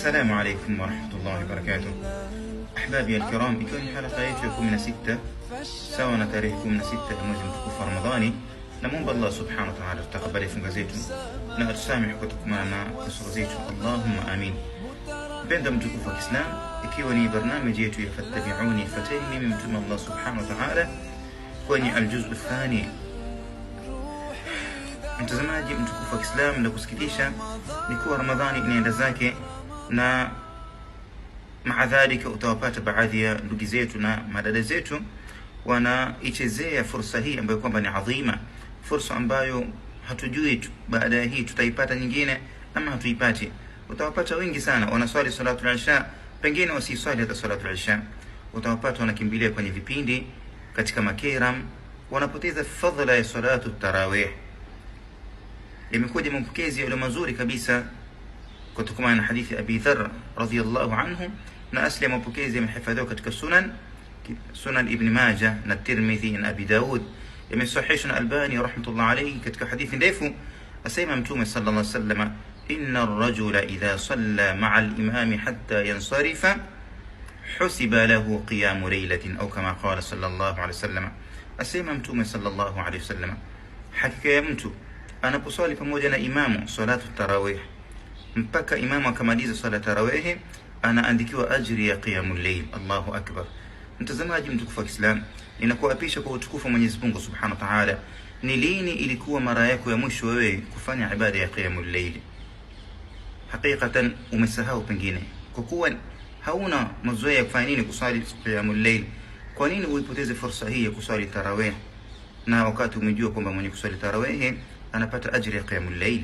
السلام عليكم ورحمة الله وبركاته. أحبابي الكرام، ikiwa ni halaka yetu ya 16 sawa na tarehe 16 ya mwezi mtukufu Ramadhani, namuomba Allah subhanahu wa ta'ala tutakabali funga zetu na atusamehe kutokana na kasoro zetu, Allahumma amin. Mpendwa mtukufu wa Kiislam, ikiwa ni barnamiji yetu ya fattabi'uni fateni mimi mtume Allah subhanahu wa ta'ala kwenye aljuz'u thani. Mtazamaji mtukufu wa Kiislam, na kusikitisha ni kuwa Ramadhani inaenda zake, na maadhalika utawapata baadhi ya ndugu zetu na madada zetu wanaichezea fursa hii ambayo kwamba ni adhima, fursa ambayo hatujui baada ya hii tutaipata nyingine ama hatuipati. Utawapata wengi sana wanaswali salatu al-isha, pengine wasiswali hata salatu al-isha. Utawapata wanakimbilia kwenye vipindi katika makeram, wanapoteza fadhila ya salatu tarawih. Imekuja mapokezi yale mazuri kabisa kutokana na hadithi Abi Dharr radhiyallahu anhu, na asli mapokezi yamehifadhiwa katika Sunan Ibn Majah na Tirmidhi na Abi Daud. Yamesahihisha Albani rahmatullah alayhi katika hadithi ndefu, asema Mtume sallallahu alayhi wasallam, inna ar-rajula idha salla ma'a al-imam hatta yansarifa husiba lahu qiyam laylatin, au kama qala sallallahu alayhi wasallam. Asema Mtume sallallahu alayhi wasallam, hakika ya mtu anaposwali pamoja na imamu salatu tarawih mpaka imamu akamaliza swala tarawih, anaandikiwa ajri ya qiyamul layl. Allahu akbar. Mtazamaji mtukufu wa Kiislam, ninakuapisha kwa utukufu wa Mwenyezi Mungu Subhanahu wa Ta'ala, ni lini ilikuwa mara yako ya mwisho wewe kufanya ibada ya qiyamul layl? Hakikatan umesahau pengine, kwa kuwa hauna mazoea ya kufanya nini kusali qiyamul layl. Kwa nini uipoteze fursa hii ya kusali tarawih, na wakati umejua kwamba mwenye kusali tarawih anapata ajri ya qiyamul layl?